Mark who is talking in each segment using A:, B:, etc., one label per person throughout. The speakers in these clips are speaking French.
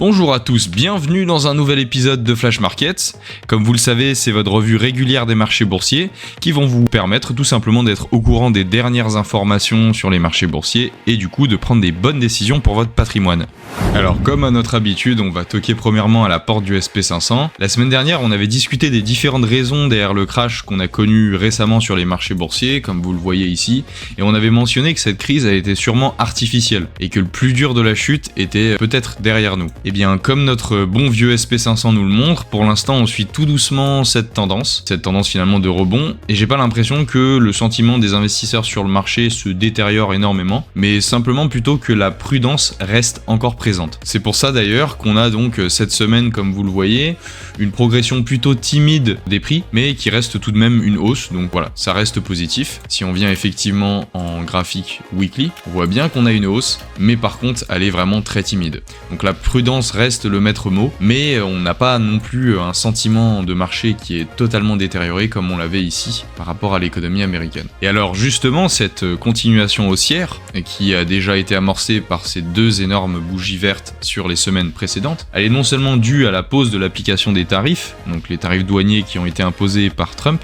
A: Bonjour à tous, bienvenue dans un nouvel épisode de Flash Markets. Comme vous le savez, c'est votre revue régulière des marchés boursiers qui vont vous permettre tout simplement d'être au courant des dernières informations sur les marchés boursiers et du coup de prendre des bonnes décisions pour votre patrimoine. Alors comme à notre habitude, on va toquer premièrement à la porte du SP500. La semaine dernière, on avait discuté des différentes raisons derrière le crash qu'on a connu récemment sur les marchés boursiers, comme vous le voyez ici, et on avait mentionné que cette crise a été sûrement artificielle et que le plus dur de la chute était peut-être derrière nous. Et bien comme notre bon vieux SP500 nous le montre, pour l'instant on suit tout doucement cette tendance finalement de rebond, et j'ai pas l'impression que le sentiment des investisseurs sur le marché se détériore énormément, mais simplement plutôt que la prudence reste encore présente. C'est pour ça d'ailleurs qu'on a donc cette semaine, comme vous le voyez, une progression plutôt timide des prix, mais qui reste tout de même une hausse, donc voilà, ça reste positif. Si on vient effectivement en graphique weekly, on voit bien qu'on a une hausse, mais par contre elle est vraiment très timide. Donc la prudence reste le maître mot, mais on n'a pas non plus un sentiment de marché qui est totalement détérioré comme on l'avait ici par rapport à l'économie américaine. Et alors justement, cette continuation haussière, qui a déjà été amorcée par ces deux énormes bougies vertes sur les semaines précédentes, elle est non seulement due à la pause de l'application des tarifs, donc les tarifs douaniers qui ont été imposés par Trump,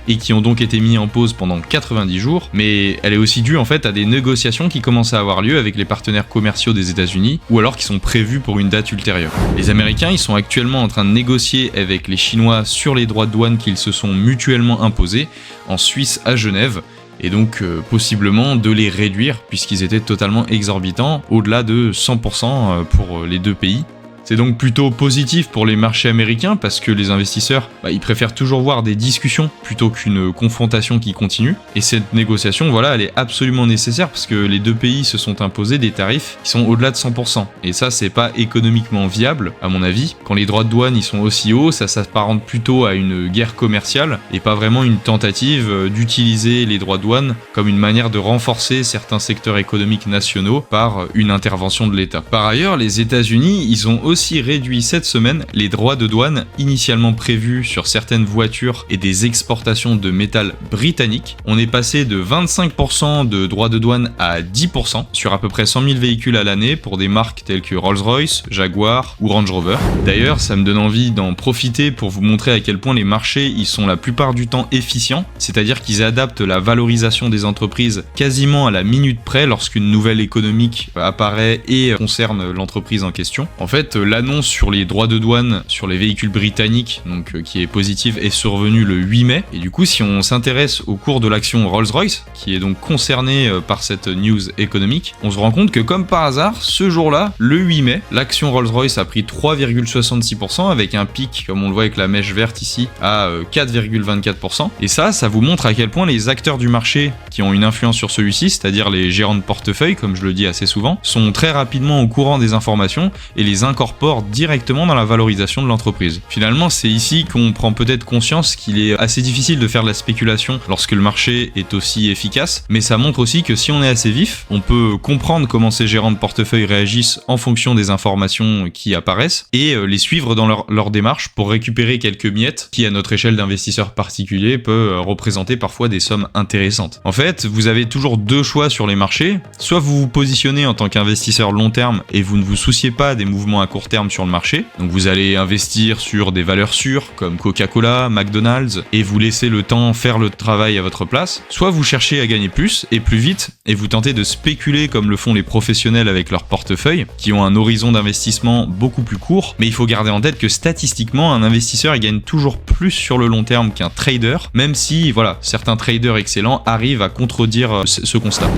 A: et qui ont donc été mis en pause pendant 90 jours, mais elle est aussi due en fait à des négociations qui commencent à avoir lieu avec les partenaires commerciaux des États-Unis, ou alors qui sont prévues pour une date ultérieure. Les Américains, ils sont actuellement en train de négocier avec les Chinois sur les droits de douane qu'ils se sont mutuellement imposés en Suisse à Genève, et donc possiblement de les réduire puisqu'ils étaient totalement exorbitants, au-delà de 100% pour les deux pays. C'est donc plutôt positif pour les marchés américains parce que les investisseurs, ils préfèrent toujours voir des discussions plutôt qu'une confrontation qui continue. Et cette négociation, voilà, elle est absolument nécessaire parce que les deux pays se sont imposés des tarifs qui sont au-delà de 100%. Et ça, c'est pas économiquement viable, à mon avis. Quand les droits de douane ils sont aussi hauts, ça s'apparente plutôt à une guerre commerciale et pas vraiment une tentative d'utiliser les droits de douane comme une manière de renforcer certains secteurs économiques nationaux par une intervention de l'État. Par ailleurs, les États-Unis, ils ont aussi réduit cette semaine les droits de douane initialement prévus sur certaines voitures et des exportations de métal britannique. On est passé de 25% de droits de douane à 10% sur à peu près 100 000 véhicules à l'année pour des marques telles que Rolls-Royce, Jaguar ou Range Rover. D'ailleurs, ça me donne envie d'en profiter pour vous montrer à quel point les marchés ils sont la plupart du temps efficients, c'est-à-dire qu'ils adaptent la valorisation des entreprises quasiment à la minute près lorsqu'une nouvelle économique apparaît et concerne l'entreprise en question. En fait, l'annonce sur les droits de douane sur les véhicules britanniques, donc qui est positive, est survenue le 8 mai. Et du coup, si on s'intéresse au cours de l'action Rolls-Royce, qui est donc concernée par cette news économique, on se rend compte que comme par hasard, ce jour-là, le 8 mai, l'action Rolls-Royce a pris 3,66% avec un pic, comme on le voit avec la mèche verte ici, à 4,24%. Et ça vous montre à quel point les acteurs du marché qui ont une influence sur celui-ci, c'est-à-dire les gérants de portefeuille, comme je le dis assez souvent, sont très rapidement au courant des informations et les incorporent directement dans la valorisation de l'entreprise. Finalement, c'est ici qu'on prend peut-être conscience qu'il est assez difficile de faire de la spéculation lorsque le marché est aussi efficace, mais ça montre aussi que si on est assez vif, on peut comprendre comment ces gérants de portefeuille réagissent en fonction des informations qui apparaissent et les suivre dans leur démarche pour récupérer quelques miettes qui, à notre échelle d'investisseur particulier, peut représenter parfois des sommes intéressantes. En fait, vous avez toujours deux choix sur les marchés. Soit vous vous positionnez en tant qu'investisseur long terme et vous ne vous souciez pas des mouvements à court terme sur le marché. Donc vous allez investir sur des valeurs sûres comme Coca-Cola, McDonald's et vous laissez le temps faire le travail à votre place. Soit vous cherchez à gagner plus et plus vite et vous tentez de spéculer comme le font les professionnels avec leur portefeuille qui ont un horizon d'investissement beaucoup plus court. Mais il faut garder en tête que statistiquement un investisseur il gagne toujours plus sur le long terme qu'un trader, même si voilà, certains traders excellents arrivent à contredire ce constat.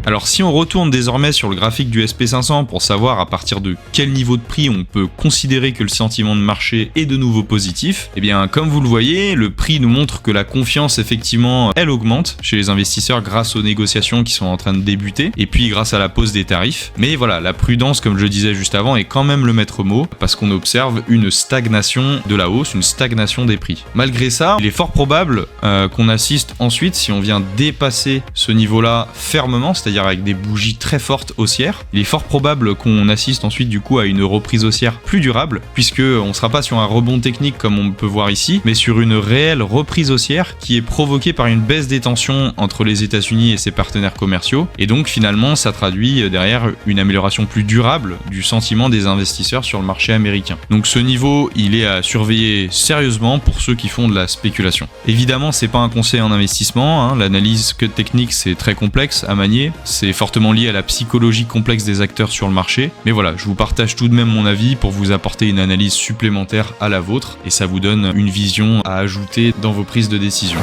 A: Alors si on retourne désormais sur le graphique du SP500 pour savoir à partir de quel niveau de prix on peut considérer que le sentiment de marché est de nouveau positif, eh bien comme vous le voyez, le prix nous montre que la confiance effectivement elle augmente chez les investisseurs grâce aux négociations qui sont en train de débuter et puis grâce à la pause des tarifs. Mais voilà, la prudence comme je le disais juste avant est quand même le maître mot parce qu'on observe une stagnation de la hausse, une stagnation des prix. Malgré ça, il est fort probable qu'on assiste ensuite, si on vient dépasser ce niveau-là fermement, c'est-à-dire c'est-à-dire avec des bougies très fortes haussières. Il est fort probable qu'on assiste ensuite du coup à une reprise haussière plus durable, puisque on ne sera pas sur un rebond technique comme on peut voir ici, mais sur une réelle reprise haussière qui est provoquée par une baisse des tensions entre les États-Unis et ses partenaires commerciaux, et donc finalement ça traduit derrière une amélioration plus durable du sentiment des investisseurs sur le marché américain. Donc ce niveau, il est à surveiller sérieusement pour ceux qui font de la spéculation. Évidemment, c'est pas un conseil en investissement, hein. L'analyse technique c'est très complexe à manier, c'est fortement lié à la psychologie complexe des acteurs sur le marché, mais voilà, je vous partage tout de même mon avis pour vous apporter une analyse supplémentaire à la vôtre, et ça vous donne une vision à ajouter dans vos prises de décision.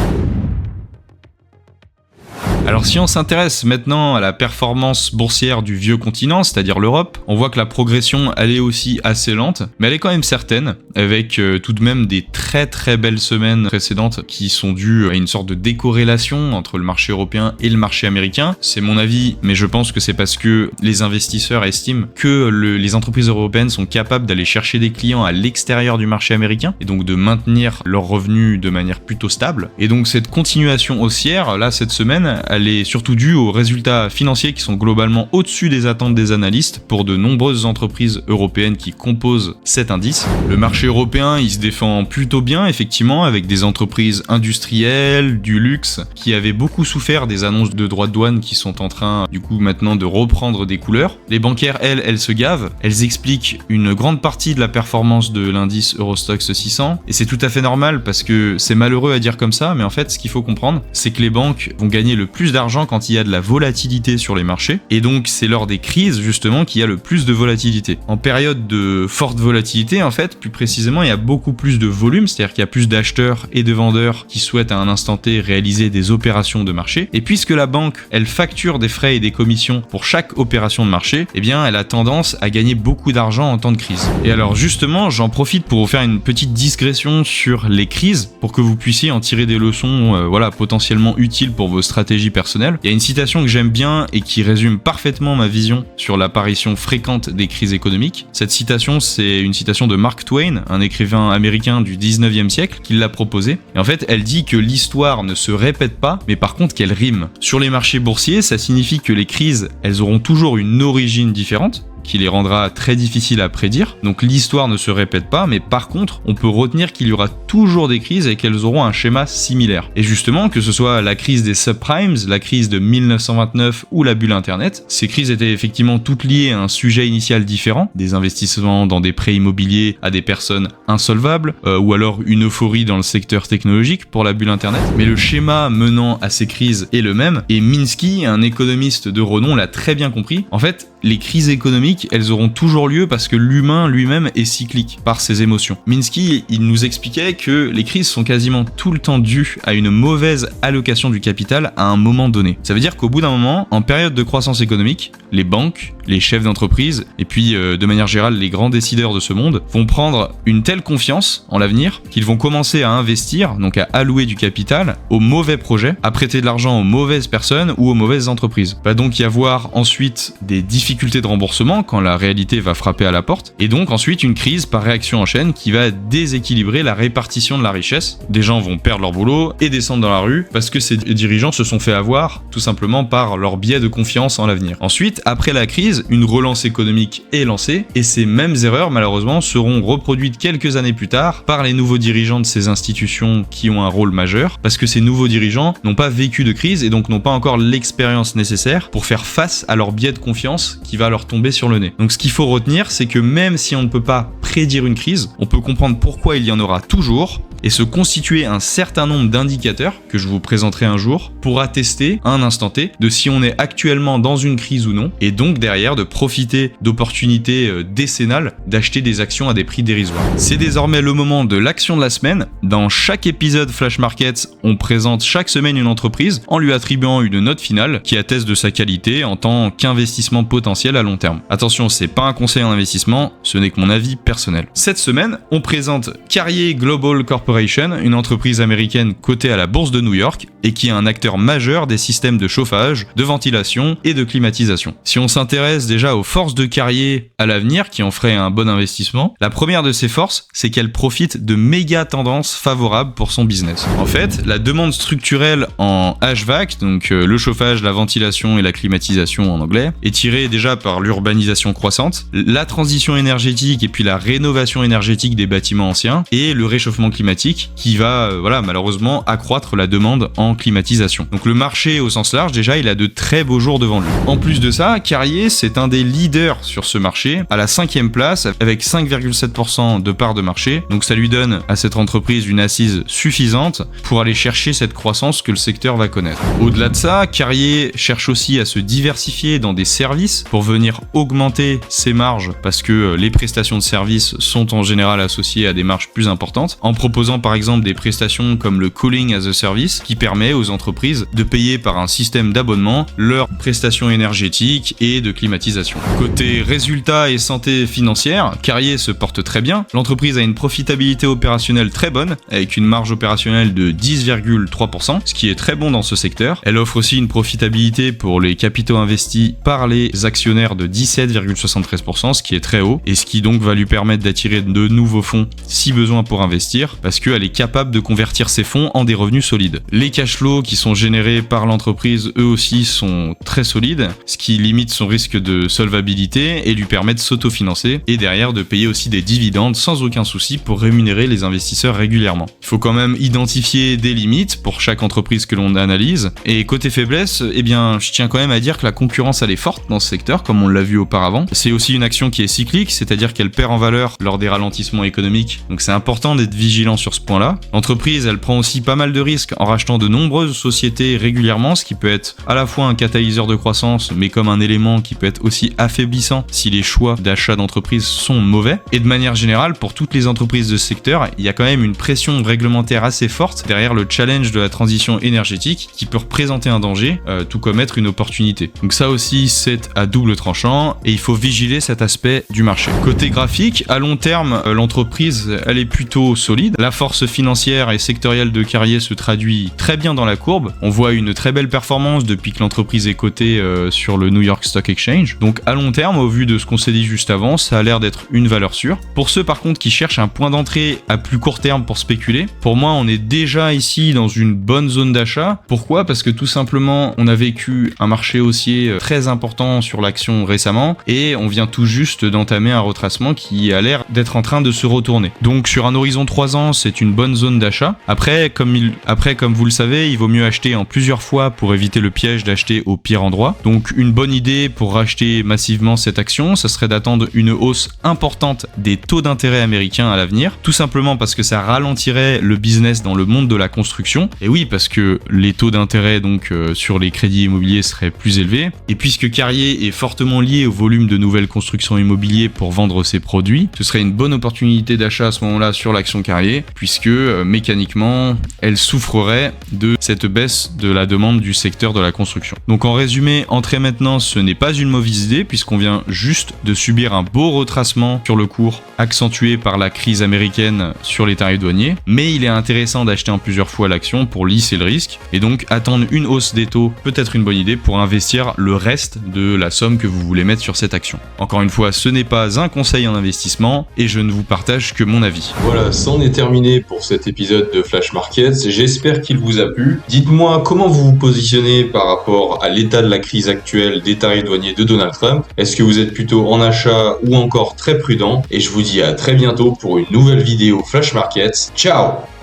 A: Alors si on s'intéresse maintenant à la performance boursière du vieux continent, c'est-à-dire l'Europe, on voit que la progression elle est aussi assez lente, mais elle est quand même certaine, avec tout de même des très belles semaines précédentes qui sont dues à une sorte de décorrélation entre le marché européen et le marché américain. C'est mon avis, mais je pense que c'est parce que les investisseurs estiment que les entreprises européennes sont capables d'aller chercher des clients à l'extérieur du marché américain, et donc de maintenir leurs revenus de manière plutôt stable. Et donc cette continuation haussière, là cette semaine, elle est surtout due aux résultats financiers qui sont globalement au-dessus des attentes des analystes pour de nombreuses entreprises européennes qui composent cet indice. Le marché européen, il se défend plutôt bien, effectivement, avec des entreprises industrielles, du luxe, qui avaient beaucoup souffert des annonces de droits de douane qui sont en train, du coup, maintenant de reprendre des couleurs. Les bancaires, elles se gavent. Elles expliquent une grande partie de la performance de l'indice Eurostoxx 600, et c'est tout à fait normal parce que c'est malheureux à dire comme ça, mais en fait, ce qu'il faut comprendre, c'est que les banques vont gagner le plus d'argent quand il y a de la volatilité sur les marchés, et donc c'est lors des crises justement qu'il y a le plus de volatilité. En période de forte volatilité, en fait, plus précisément, il y a beaucoup plus de volume, c'est-à-dire qu'il y a plus d'acheteurs et de vendeurs qui souhaitent à un instant T réaliser des opérations de marché, et puisque la banque, elle facture des frais et des commissions pour chaque opération de marché, eh bien elle a tendance à gagner beaucoup d'argent en temps de crise. Et alors justement, j'en profite pour vous faire une petite digression sur les crises, pour que vous puissiez en tirer des leçons potentiellement utiles pour vos stratégies personnelles. Il y a une citation que j'aime bien et qui résume parfaitement ma vision sur l'apparition fréquente des crises économiques. Cette citation, c'est une citation de Mark Twain, un écrivain américain du 19e siècle, qui l'a proposée. Et en fait, elle dit que l'histoire ne se répète pas, mais par contre qu'elle rime. Sur les marchés boursiers, ça signifie que les crises, elles auront toujours une origine différente, qui les rendra très difficiles à prédire. Donc l'histoire ne se répète pas, mais par contre, on peut retenir qu'il y aura toujours des crises et qu'elles auront un schéma similaire. Et justement, que ce soit la crise des subprimes, la crise de 1929 ou la bulle Internet, ces crises étaient effectivement toutes liées à un sujet initial différent, des investissements dans des prêts immobiliers à des personnes insolvables, ou alors une euphorie dans le secteur technologique pour la bulle Internet. Mais le schéma menant à ces crises est le même, et Minsky, un économiste de renom, l'a très bien compris. En fait, les crises économiques, elles auront toujours lieu parce que l'humain lui-même est cyclique par ses émotions. Minsky, il nous expliquait que les crises sont quasiment tout le temps dues à une mauvaise allocation du capital à un moment donné. Ça veut dire qu'au bout d'un moment, en période de croissance économique, les banques, les chefs d'entreprise et puis de manière générale les grands décideurs de ce monde vont prendre une telle confiance en l'avenir qu'ils vont commencer à investir, donc à allouer du capital aux mauvais projets, à prêter de l'argent aux mauvaises personnes ou aux mauvaises entreprises. Va donc y avoir ensuite des difficultés de remboursement quand la réalité va frapper à la porte, et donc ensuite une crise par réaction en chaîne qui va déséquilibrer la répartition de la richesse. Des gens vont perdre leur boulot et descendre dans la rue parce que ces dirigeants se sont fait avoir tout simplement par leur biais de confiance en l'avenir. Ensuite, après la crise, une relance économique est lancée, et ces mêmes erreurs malheureusement seront reproduites quelques années plus tard par les nouveaux dirigeants de ces institutions qui ont un rôle majeur, parce que ces nouveaux dirigeants n'ont pas vécu de crise et donc n'ont pas encore l'expérience nécessaire pour faire face à leur biais de confiance qui va leur tomber sur le nez. Donc ce qu'il faut retenir, c'est que même si on ne peut pas prédire une crise, on peut comprendre pourquoi il y en aura toujours et se constituer un certain nombre d'indicateurs que je vous présenterai un jour pour attester à un instant T de si on est actuellement dans une crise ou non, et donc derrière de profiter d'opportunités décennales d'acheter des actions à des prix dérisoires. C'est désormais le moment de l'action de la semaine. Dans chaque épisode Flash Markets, on présente chaque semaine une entreprise en lui attribuant une note finale qui atteste de sa qualité en tant qu'investissement potentiel à long terme. Attention, c'est pas un conseil en investissement, ce n'est que mon avis personnel. Cette semaine, on présente Carrier Global Corporation, Corporation, une entreprise américaine cotée à la bourse de New York et qui est un acteur majeur des systèmes de chauffage, de ventilation et de climatisation. Si on s'intéresse déjà aux forces de Carrier à l'avenir qui en feraient un bon investissement, la première de ces forces, c'est qu'elle profite de méga tendances favorables pour son business. En fait, la demande structurelle en HVAC, donc le chauffage, la ventilation et la climatisation en anglais, est tirée déjà par l'urbanisation croissante, la transition énergétique et puis la rénovation énergétique des bâtiments anciens et le réchauffement climatique qui va malheureusement accroître la demande en climatisation. Donc le marché au sens large, déjà, il a de très beaux jours devant lui. En plus de ça, Carrier, c'est un des leaders sur ce marché, à la 5e place avec 5,7% de part de marché. Donc ça lui donne à cette entreprise une assise suffisante pour aller chercher cette croissance que le secteur va connaître. Au-delà de ça, Carrier cherche aussi à se diversifier dans des services pour venir augmenter ses marges parce que les prestations de services sont en général associées à des marges plus importantes, en proposant par exemple des prestations comme le Cooling as a Service qui permet aux entreprises de payer par un système d'abonnement leurs prestations énergétiques et de climatisation. Côté résultats et santé financière, Carrier se porte très bien. L'entreprise a une profitabilité opérationnelle très bonne avec une marge opérationnelle de 10,3%, ce qui est très bon dans ce secteur. Elle offre aussi une profitabilité pour les capitaux investis par les actionnaires de 17,73%, ce qui est très haut et ce qui donc va lui permettre d'attirer de nouveaux fonds si besoin pour investir parce qu'elle est capable de convertir ces fonds en des revenus solides. Les cash flows qui sont générés par l'entreprise, eux aussi, sont très solides, ce qui limite son risque de solvabilité et lui permet de s'autofinancer et derrière de payer aussi des dividendes sans aucun souci pour rémunérer les investisseurs régulièrement. Il faut quand même identifier des limites pour chaque entreprise que l'on analyse et côté faiblesse, je tiens quand même à dire que la concurrence elle est forte dans ce secteur comme on l'a vu auparavant. C'est aussi une action qui est cyclique, c'est-à-dire qu'elle perd en valeur lors des ralentissements économiques, donc c'est important d'être vigilant sur ce point-là. L'entreprise elle prend aussi pas mal de risques en rachetant de nombreuses sociétés régulièrement, ce qui peut être à la fois un catalyseur de croissance mais comme un élément qui peut être aussi affaiblissant si les choix d'achat d'entreprise sont mauvais. Et de manière générale, pour toutes les entreprises de ce secteur, il y a quand même une pression réglementaire assez forte derrière le challenge de la transition énergétique qui peut représenter un danger, tout comme être une opportunité. Donc ça aussi, c'est à double tranchant et il faut vigiler cet aspect du marché. Côté graphique, à long terme, l'entreprise, elle est plutôt solide. La force financière et sectorielle de Carrier se traduit très bien dans la courbe. On voit une très belle performance depuis que l'entreprise est cotée sur le New York Stock Exchange. Donc à long terme, au vu de ce qu'on s'est dit juste avant, ça a l'air d'être une valeur sûre. Pour ceux par contre qui cherchent un point d'entrée à plus court terme pour spéculer, pour moi on est déjà ici dans une bonne zone d'achat. Pourquoi ? Parce que tout simplement on a vécu un marché haussier très important sur l'action récemment et on vient tout juste d'entamer un retracement qui a l'air d'être en train de se retourner. Donc sur un horizon 3 ans, c'est une bonne zone d'achat. Après, comme vous le savez, il vaut mieux acheter en plusieurs fois pour éviter le piège d'acheter au pire endroit. Donc une bonne idée pour racheter massivement cette action, ça serait d'attendre une hausse importante des taux d'intérêt américains à l'avenir, tout simplement parce que ça ralentirait le business dans le monde de la construction. Et oui, parce que les taux d'intérêt donc sur les crédits immobiliers seraient plus élevés. Et puisque Carrier est fortement lié au volume de nouvelles constructions immobilières pour vendre ses produits, ce serait une bonne opportunité d'achat à ce moment-là sur l'action Carrier, puisque mécaniquement, elle souffrerait de cette baisse de la demande du secteur de la construction. Donc en résumé, entrer maintenant, ce n'est pas une mauvaise idée, puisqu'on vient juste de subir un beau retracement sur le cours, accentué par la crise américaine sur les tarifs douaniers, mais il est intéressant d'acheter en plusieurs fois l'action pour lisser le risque, et donc attendre une hausse des taux peut être une bonne idée pour investir le reste de la somme que vous voulez mettre sur cette action. Encore une fois, ce n'est pas un conseil en investissement, et je ne vous partage que mon avis.
B: Voilà, c'en est terminé pour cet épisode de Flash Markets, j'espère qu'il vous a plu. Dites-moi comment vous vous positionnez par rapport à l'état de la crise actuelle des tarifs douaniers de Donald Trump. Est-ce que vous êtes plutôt en achat ou encore très prudent? Et je vous dis à très bientôt pour une nouvelle vidéo Flash Markets. Ciao!